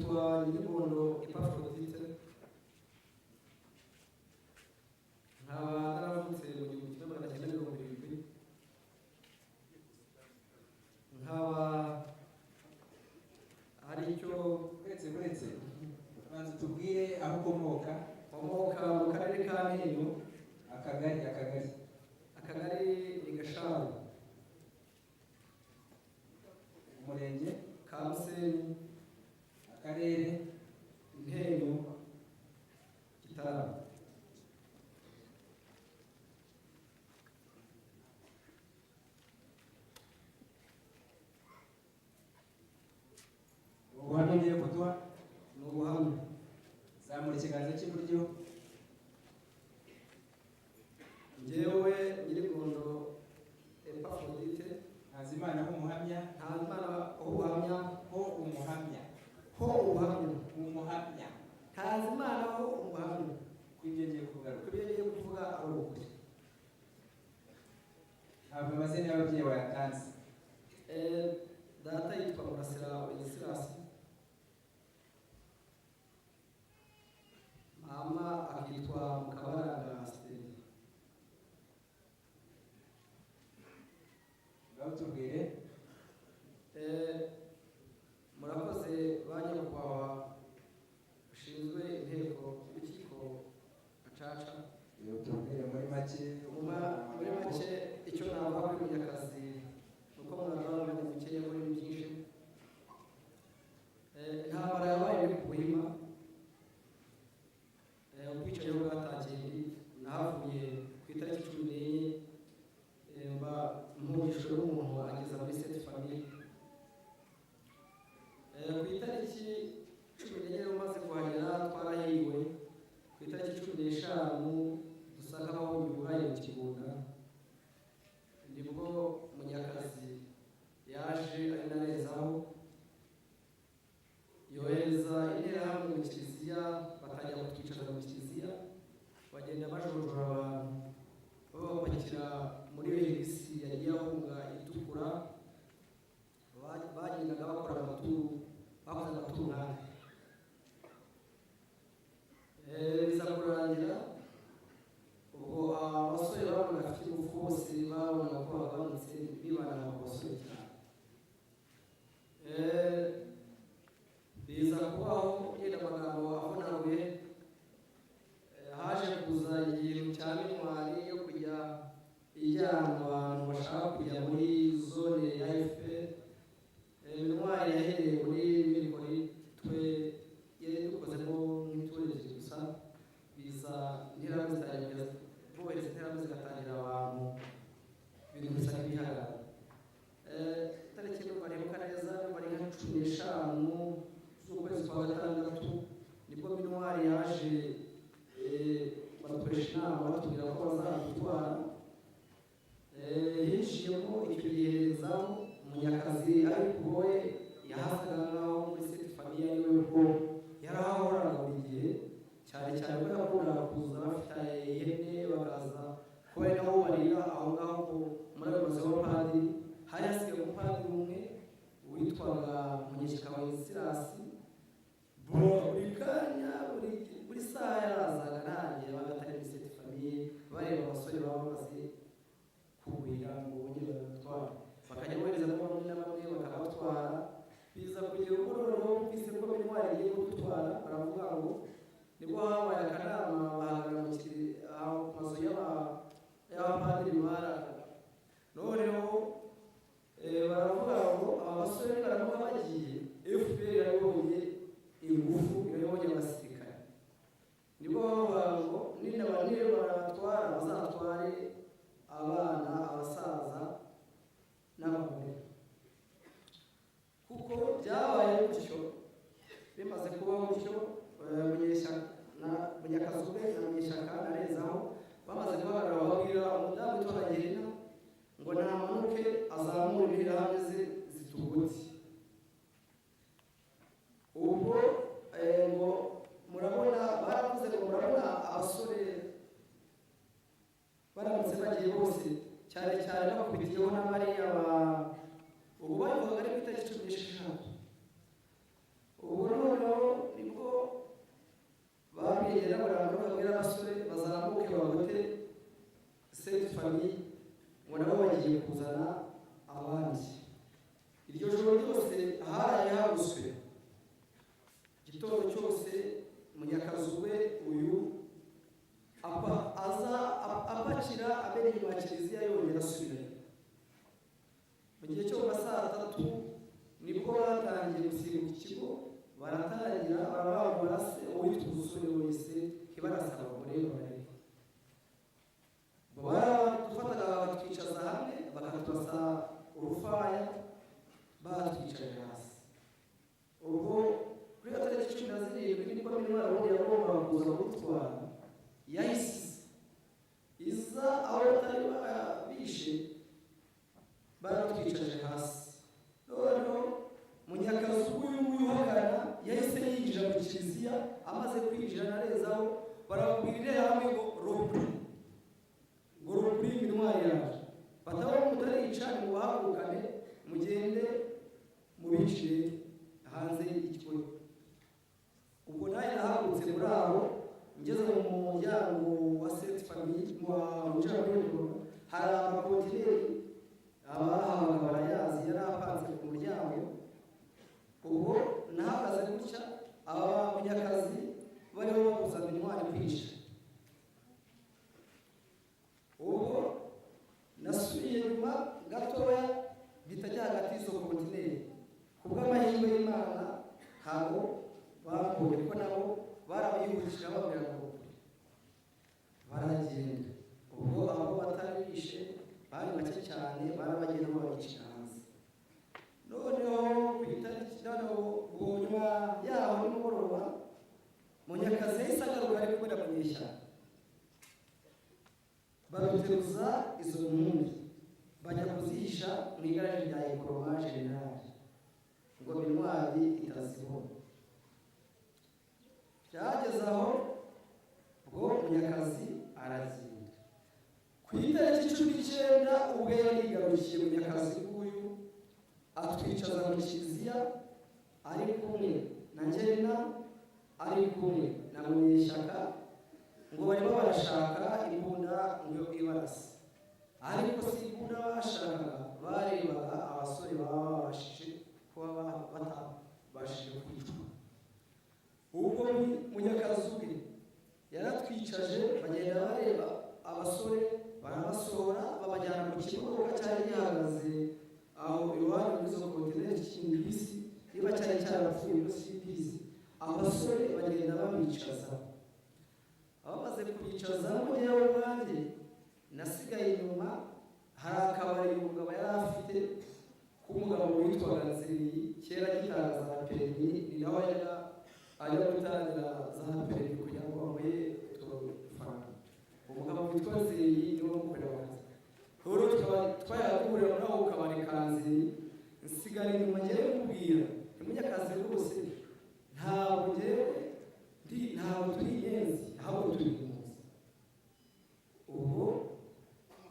Tua Nilibondo Epaphroditus nkaba naravutse mu gihumbi kimwe magana cyenda mirongo irindwi, nkaba hari icyo uretse banza tubwire aho ukomoka. nkomoka mu karere ka Ntenyo, akagari ni Gasharu, umurenge Kamusenyi, akarere Ntenyo, Gitarama. ubuhamya ugiye kuduha ni ubuhamya. zamura ikiganza cy'iburyo. Njyewe Nyiribondo Epaphroditus Ntazimana nk'umuhamya. Ntazimana ubuhamya umuhamya. umuhamya Ntazimana umuhamya kw'ibyo ngiye kugaruka. kubyo ngiye kuvuga ari ukuri. ntabwo amazina y'ababyeyi bayatanze. Data yitwa Murasira Wenceslas, mama akitwa Mukabaranga Stella. ngaho tubwire. Murakoze ba nyakubahwa ushinzwe inteko y'urukiko gacaca. tubwire muri make. muri make icyo navuga kuri Munyakazi nuko murabona bari mukeya muri byinshi. Intambara yabaye ku Buhima, ubwicanyi bwatangiye nahavuye ku itariki 14 mba mpugishijwe n'umuntu ageza muri cette famille. Ku itariki 14 umaze kuhagera twarahiwe. Ku itariki 15 dusanga aho ubuhaye mu Kigunda, nibwo Munyakazi yaje ari narezaho yohereza interahamwe mu kiliziya, batangira kutwicaza mu kiliziya, bagenda bajojora abantu babapakira muri bisi yari yahunga itukura, bagendaga bakora amaturu, bakoze amaturu nabi. Biza kurangira ubwo abasore babonaga afite ingufu bose babonaga ko bagabanutse, bibana ku basore cyane. Biza kubaho yenda amagambo avunaguye, haje kuza ikintu cya mintwari yo kujya ijyana abantu bashaka kujya muri zone ya FPR. Mintwari yahereye muri Mirikori, twe yari dukozemo nk'itureje gusa, biza interahamwe zitangira bohereza interahamwe zigatangira abantu ibintu bisa nk'ibihagarara. Tariki numva nibuka neza bari nka 15 z'ukwezi kwa gatandatu nibwo Mintwari yaje, badukoresha inama batubwira ko bazadutwara. Hinjiyemo icyo gihe zamu Munyakazi ariko we yahasaga nkaho muri cette famille ariwe ko yarahoraga buri gihe, cyane cyane ko yakundaga kuza bafite ihene bakaza kubera naho barira aho ngaho muri ayo mazu y'abapadiri. Hari hasigaye umupadiri umwe witwaga Munyeshyaka Wenceslas, buri kanya buri saha yarazaga nanjye bagatari muri cette famille bareba abasore baba bamaze kugwira ngo bongere babatware, bakajya bohereza bamwe na bamwe bakabatwara. Biza kugira ubwo noneho bumvise ko Mintwari igiye kudutwara, baravuga ngo nibwo habaye akanama bahagarara mu mazu y'abapadiri baraga. Noneho baravuga ngo aba basore baravuga bagiye, FPR yabonye ingufu, yabonye abasirikare. Nibwo bavuga ngo niba barabatwara bazatware abana, abasaza n'abagore. Kuko byabaye gutyo, bimaze kuba gutyo, Munyakazi ubwe na Munyeshyaka narezaho bamaze guhagarara babwira umudamu witwa Hagerina ngo namanuke azamure interahamwe ze zitugutse. Ubwo ngo murabona baravuze ngo murabona abasore baramutse bagiye bose, cyane cyane bakubitiyeho n'abariya ubu bavuga ari ku itariki 16. Ubu noneho ngo babwire abasore bazamuke bagote cette famille ngo nabo bagiye kuzana abandi. Iryo joro ryose haraye haguswe, igitondo cyose Munyakazube uyu apakira abere inyuma ya kiliziya yongera asubira. Mu gihe cyo saa 3 nibwo batangiye gusibuka ikigo, baratangira barababura se uwitwa umusore wese kibarasaba umurebe dufataga batwicaza hamwe bakatubasa urufaya batwicaje hasi. Ubwo kuri tariki 17 nibwo minwari wundi yagombaga kuza kudutwara yahise iza aho batari bishe baratwicaje hasi. Noneho Munyakazube uyu uhagana yahise yinjira mu kiliziya, amaze kwinjira narezaho barabwirira hamwe ngo rupuri minwari yaje bataho mutarica mu bahagukane mugende mubicire hanze y'ikigo. Ubwo naye nahagutse muri aho ngeze mu muryango wa cette famille mu mujyango hari amakontineri abahabaga barayazi yari apanze ku muryango. Ubwo nahagaze gutya aba Munyakazi bariho bakuzana intwari kwica. Ubwo nasubiye nyuma gatoya bitajya hagati y'izo kontineri, kubw'amahirwe y'Imana ntabwo bakuye ko nabo barabihutira babwira ngo baragenda. Ubwo abo batari bishe bari bake cyane, barabagenda babica hanze. Noneho ku itariki nyuma yaho nimugoroba Munyakazi yahise agaruka ari kubera mu ishyamba, baduteruza izo ntumbi bajya kuzihisha mu igaraje rya Ekoroma General ngo minwari itazibona. Byageze aho ubwo Munyakazi aragenda. Ku itariki 19 ubwo yarigarukiye Munyakazi uyu atwicaza mu kiliziya ari kumwe na Ngena, ari kumwe na Munyeshyaka, ngo barimo barashaka imbunda ngo ibarase. Ariko si imbunda bashakaga, barebaga abasore baba babashije kuba batabashije kwicwa. Ubwo Munyakazube yaratwicaje bagenda bareba abasore, barabasohora babajyana mu kibuga cyari gihagaze aho iwabo n'izo kontineri cy'Ingisi niba cyari cyarapfuye n'usibisi. Abasore bagenda babicaza, abamaze kubicaza mu gihe w'abandi nasigaye inyuma. Hari akabari umugabo yari afite k'umugabo witwaga Nzeri, kera gitangaza za perimi, ni nawe ajya gutangira za perimi kugira ngo bamuhe utufaranga. Umugabo witwa Nzeri niwe mukorera akazi. Rero twayahurira muri ako kabari ka Nzeri, nsigara inyuma ngewe mubwira Munyakazi rwose ntabwo turi inyenzi, ahubwo turi impunzi. Ubwo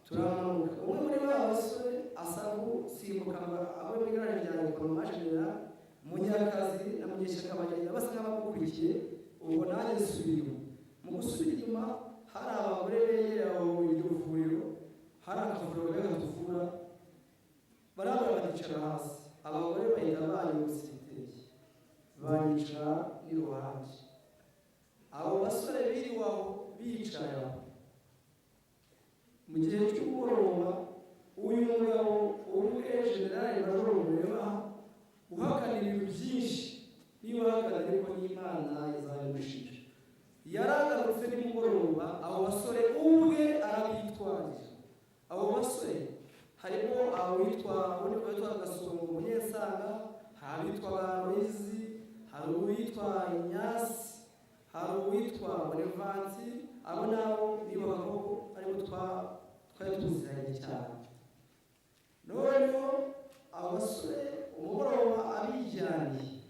turamanuka, umwe muri ba basore asa gusimbuka abo mu igaraje rya Ekoroma General, Munyakazi na Munyeshyaka bagenda basa nk'abamukurikiye. Ubwo nanjye nsubira mu gusubira inyuma, hari abagore begera aho iryo vuriro, hari akavuriro gatuvura, barabara baticara hasi. Abagore bahita banyuza ibitenge banyicara n'iruhande. Abo basore biriwe aho bicaye aho. Mu gihe cy'umugoroba uyu mugabo umwe General Major Mureba uhakanira ibintu byinshi, niba ahakana ariko n'Imana izabimushira, yaragarutse nimugoroba. Abo basore ubwe arabitwarira. Abo basore harimo abitwa Gasongo Munyesanga, hari abitwa Barozi, hari uwitwa Inyasi, hari uwitwa Bonevansi. Abo nabo nibo bakobwa aribo twari tuziranye cyane. Noneho abasore umugoroba abijyaniye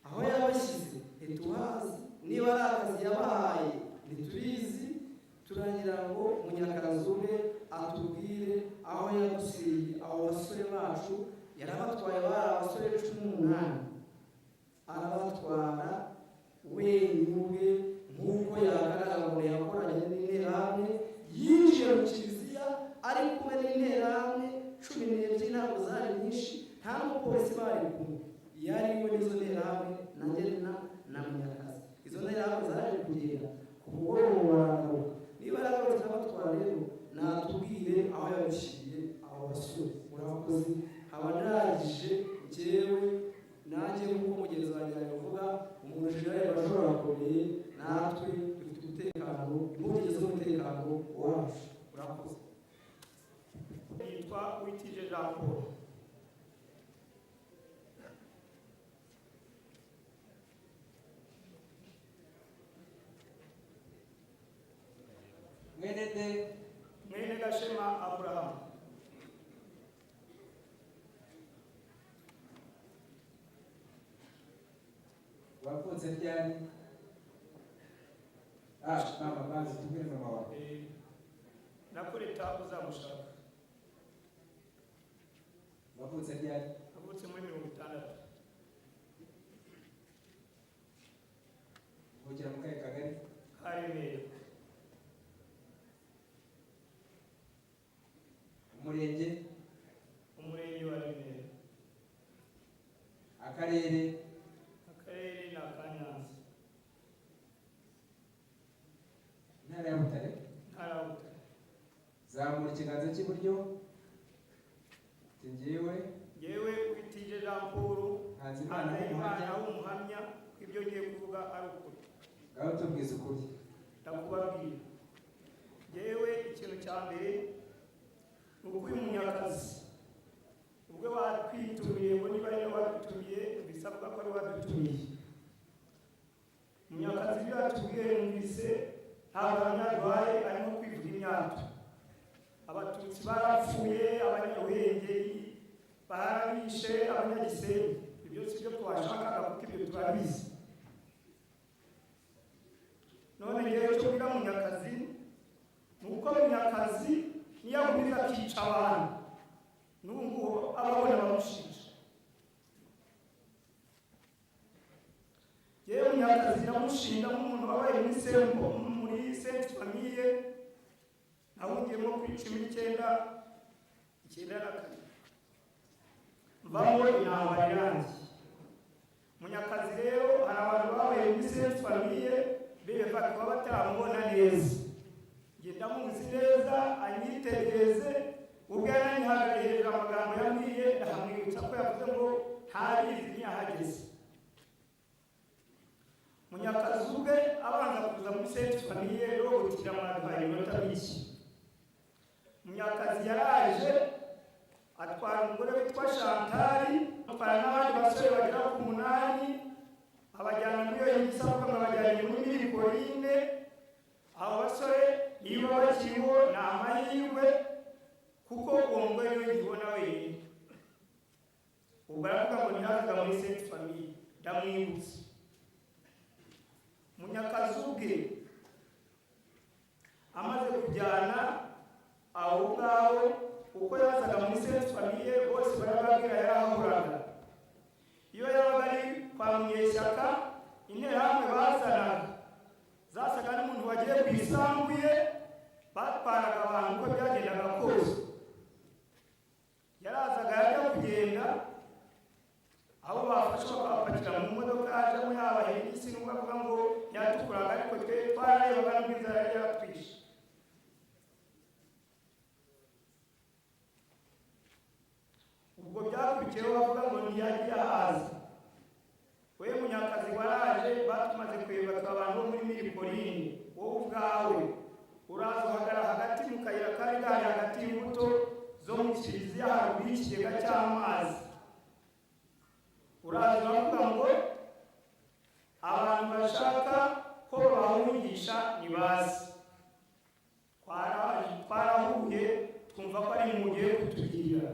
aho yabashyize ntituhazi, niba ari akazi yabahaye ntitubizi. Turagira ngo Munyakazube atubwire aho yagusiriye abo basore bacu. Yarabatwaye, bari abasore 18, arabatwara wenyine nk'uko Ntagerena na Munyakazi. Izo nterahamwe zaje kugera ku mugoroba niba yaragarutse n'abatwara rero natubwire aho yabishyiriye abo basore. Murakoze abanarangije njyewe nanjye nk'uko mugenzi wanjye yabivuga umuntu jenerali bashobora bakomeye natwe dufite umutekano impungenge z'umutekano wacu. Murakoze. Yitwa Uwitije Jean Paul. Mwene Gashema Abraham. Wavutse ryari? Mama tubwire mama wawe. Nakureta uzamushaka. Wavutse ryari? Navutse muri 60. Uvukira mu kahe kagari? Karemera. Umurenge? Umurenge wa Remera. Akarere? Akarere na Kanyanza. Intara ya Butare? Ntara ya Butare. Zamura ikiganza cy'iburyo. Njyewe Uwitije Jean Paul Hanzimana w'umuhamya ibyo ngiye kuvuga ari ukuri. Ngaho tubwize ukuri. Ndakubabwira. Njyewe ikintu cya mbere uko uyu Munyakazi ubwo batwitumiye ngo niba yari wadutumiye bisabwa ko ari wadutumiye. Munyakazi iyo yatubwiye numvise ntabwo abanyarwaye arimo kwivuga imyato. Abatutsi barapfuye, abanyarwengeri barabishe, abanyagisenyi. Ibyo si byo twashakaga kuko ibyo turabizi. None ngewe cyo bwira Munyakazi nuko Munyakazi niyo agumiza akica abantu n'ubu ababona bamushinja. Yewe Munyakazi namushinja nk'umuntu wabaye muri Sainte Famille ahungiyemo kuri 1994 mvamo intambara irangiye. Munyakazi rero hari abantu babaye muri Sainte Famille beva kuba bataramubona neza. Ngenda muzi neza anyitegereze ubwo yananihagarariye hejuru amagambo yambwiye ndahamwibutsa ko yavuze ngo ntarizi ntiyahageze. Munyakazi ubwe abanza kuza muri Sainte Famille rero gutira mwaduhaye inota biki. Munyakazi yaraje atwara umugore witwa Chantal, atwara n'abandi basore bagera ku 8 abajyana muri iyo gisabwa babajyanye muri Mirikorine. Abo basore niba bakiriho ni amahirwe kuko uwo mugore we yibona wenyine. Ubwo aravuga ngo ntiyazaga muri Sainte Famille ndamwibutse. Munyakazi ubwe amaze kujyana aho ngaho uko yazaga muri Sainte Famille bose barababwira yarahuraga. Iyo yabaga ari kwa Munyeshyaka interahamwe bazanaga zasaga n'umuntu wagiye ku isambu ye batwaraga abantu uko byagendaga kose. Yarazaga yajya kugenda aho bafashe bakabapakira mu modoka ajamo yabaye igisi n'ubwo avuga ngo yatukuraga ariko twe twararebaga n'ubw'inzara yari yaratwishe. Ubwo byakurikiyeho bavuga ngo ntiyagiye ahaza. We Munyakazi waraje batumaze kuyobaka abantu bo muri Mirikorine. Wowe ubwawe uraza uhagarara hagati mu kayira kari gahari hagati y'imbuto zo mu kiliziya haruguru y'ikigega cy'amazi. Uraza uravuga ngo abantu bashaka ko bahungisha nibaze. Twarahuye twumva ko ari mugiye kutugirira.